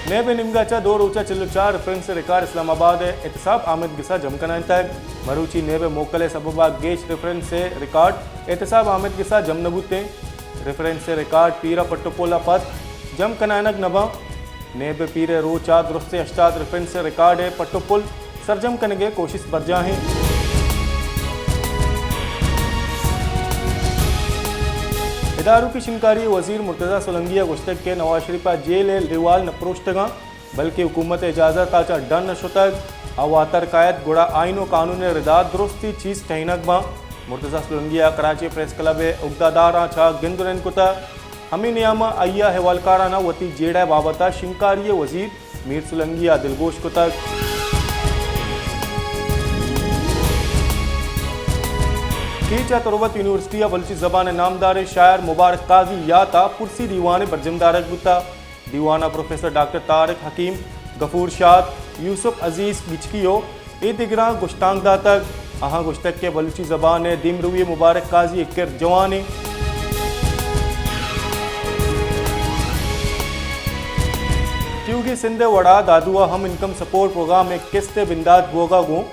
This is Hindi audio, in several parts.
नेब निमगाचा दो रोचा चिल्लुचा रेफरेंस रिकार इस्लामाबाद एहतसाब आमिद गिसा जमकना तक मरूची नेब मोकले सबबा गेश रेफरेंस से रिकॉर्ड एहतसाब आमिद गिसा जमनबुते रेफरेंस से रिकॉर्ड पीरा पट्टोपोला पद जम कनानक नबा नेब पीरे रोचा दुरुस्त अश्ताद रेफरेंस से रिकॉर्ड है पट्टोपुल सरजम कनगे कोशिश बरजा है। इदारों की शिनकारी वजीर मुर्तज़ा सोलंगिया गुश्तक के नवाज शरीफा जेल रिवाल नप्रोश्तगा बल्कि हुकूमत इजाज़त आचा डन नशुतक अवातर कायद गुड़ा आइन व कानून रिदात दुरुस्ती चीज़ टहनक बा मुर्तज़ा सोलंगिया कराची प्रेस क्लब उगदादार आचा गिंदुरन कुता हमी नियामा अय्या हवालकाराना वती जेड़ा बाबता शिनकारी वजीर मीर सोलंगिया दिलगोश कुतक कीचा तुरबत यूनिवर्सिटी बलूची ज़बान नामदार शायर मुबारक काजी याता पुरसी दीवान बरजमदारक बुता दीवाना प्रोफेसर डॉक्टर तारिक हकीम गफूर शाद यूसुफ अजीज़ बिचकियो ए दिगरा गुश्तांग दातक अहाँ गुश्तक के बलूची ज़बान दिमरुई मुबारक काजी इक्कर जवान ट्यूगी सिंध वड़ा दादुआ हम इनकम सपोर्ट प्रोग्राम में किस्त बिंदाद गोगा गो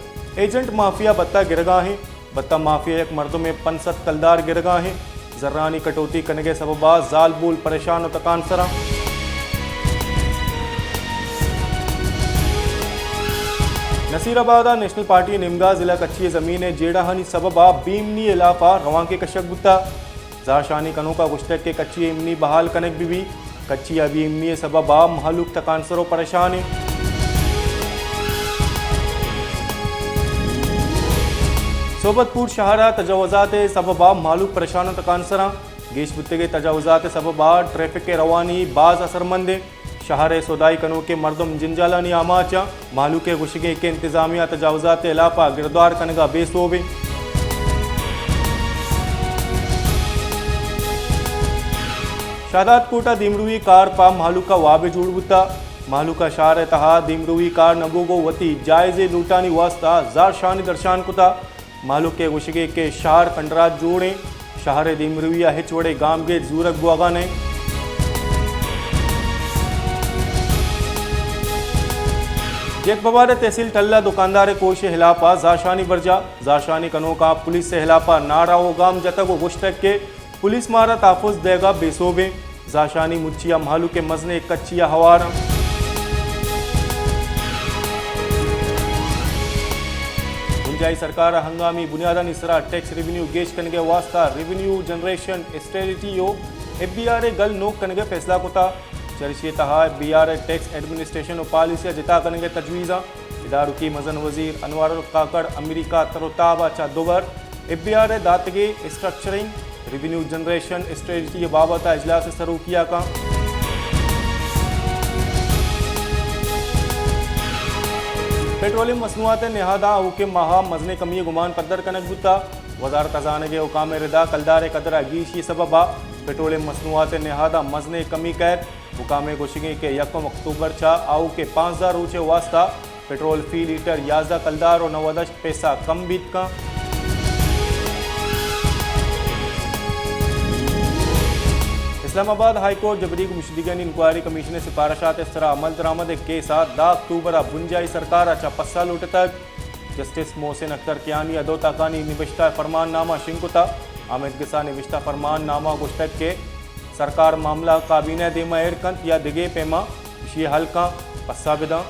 एजेंट माफिया बत्ता गिरगा है बत्ता माफिया एक मर्दों में 50 कलदार गिरगा है जर्रानी कटौती कनगे सबबा जाल बूल परेशान तकान सरा नसीराबाद नेशनल पार्टी निमगा जिला कच्ची ज़मीन जेड़ाहानी सबबा बीमनी इलाफा रवां के कशक बुता जाशानी कनों का गुश्तक के कच्ची इमनी बहाल कनक भी कच्ची अभी इमनी सबबा महलूक तकान सरो परेशान है। सोबतपुर शहरा तजावज़ात सबबा मालूक परेशान तकानसरा गेश बुत्ते के तजावज़ात सबबा ट्रैफिक के रवानी बाज असरमंद शहर सोदाई कनो के मर्दम जिंजालानी आमाचा मालूक के गुशगे के इंतजामिया तजावज़ात इलापा गिरदार कनगा बेसोबे शादात कोटा दिमरुई कार पा मालूका वाबे जुड़ बुता मालूका शहर तहा दिमरुई कार नगोगो वती जायजे लूटानी वास्ता जार शानी दर्शान कुता मालूक के गुशगे के शहर कंडरात जोड़े शहर दिमरुइया हिचवड़े गाम के जूरक बुआगा ने जेक बबार तहसील टल्ला दुकानदार कोश हिलापा जाशानी बरजा जाशानी कनो का पुलिस से हिलापा नारा वो गाम जतक वो गुश्तक के पुलिस मारा ताफुज देगा बेसोबे जाशानी मुच्चिया मालू के मजने कच्चिया हवारा सरकार हंगामी बुनियादानी इसरा टैक्स रेवेन्यू गेश कनगे वास्ता रेवेन्यू जनरेशन स्ट्रेटजी FBR गल नोक कनगे फैसला कोता चर्चिए तहा FBR टैक्स एडमिनिस्ट्रेशन और पॉलिसिया जिता कनगे तजवीज़ा इदारू की मजन वजीर अनवारुल काकड़ अमेरिका तरोताबा चा दोगर FBR दातगे स्ट्रक्चरिंग रेवेन्यू जनरेशन स्ट्रेटजी बाबत इजलास सरू किया का पेट्रोलियम मसनूआत नहादा के महा मजने कमी गुमान पदर कनक बुता वजारत खजाने के हुकाम रिदा कलदार कदरा गीशी सबबा पेट्रोलियम मसनूआत नहादा मजने कमी कैद हुकाम गोशिगे के 1 अक्टूबर छा आऊ के 5000 रूचे वास्ता पेट्रोल फी लीटर 11 कलदार और 90 पैसा कम बीत का इस्लामाबाद हाई कोर्ट जबरी मुशदिगन इंक्वायरी कमीशन सिफारशात इसरा अमल दरामद के साथ 10 अक्टूबर बुंजाई सरकार अच्छा पस्सा लुट तक जस्टिस मोहसिन अख्तर कियानी अदो ताकानी निविश्ता फरमाननामा शिंकुता आमिद गिसा निविश्ता फरमाननामा गुश्तक के सरकार मामला काबीना देमा एरकंत या दिगे पेमा शी हल्का पस्सा बिदा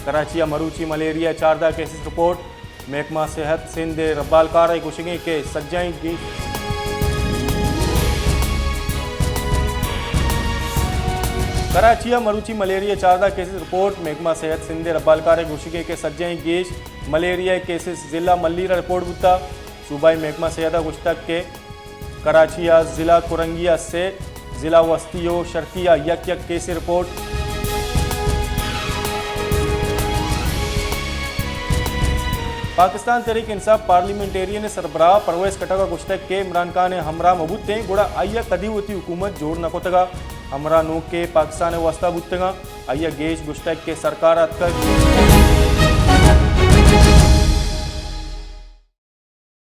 कराची मरूची मलेरिया 14 केसेस रिपोर्ट महकमा सेहत सिंध रब्बालकार गुशगे के सज्जाई की कराचिया मरूची मलेरिया 14 केसेस रिपोर्ट महकमा सेहत सिंध रब्बालकार गुशगे के सज्जाई गेश मलेरिया केसेस जिला मल्लीरा रिपोर्ट बुता सूबाई महकमा सेहत गुश्तक के कराचिया जिला कुरंगिया से जिला वस्तियों शर्तिया यक case report Pakistan Tehreek Insaf parliamentarian सरबराह Parvez कटगा गुश्तक के इमरान खान हमरा मबूते गुड़ा आइया कदी होती हुकूमत जोड़ नकोतगा हमरा नोक के पाकिस्तान वास्ता बुतगा आइया गेश गुश्तक के सरकार अतक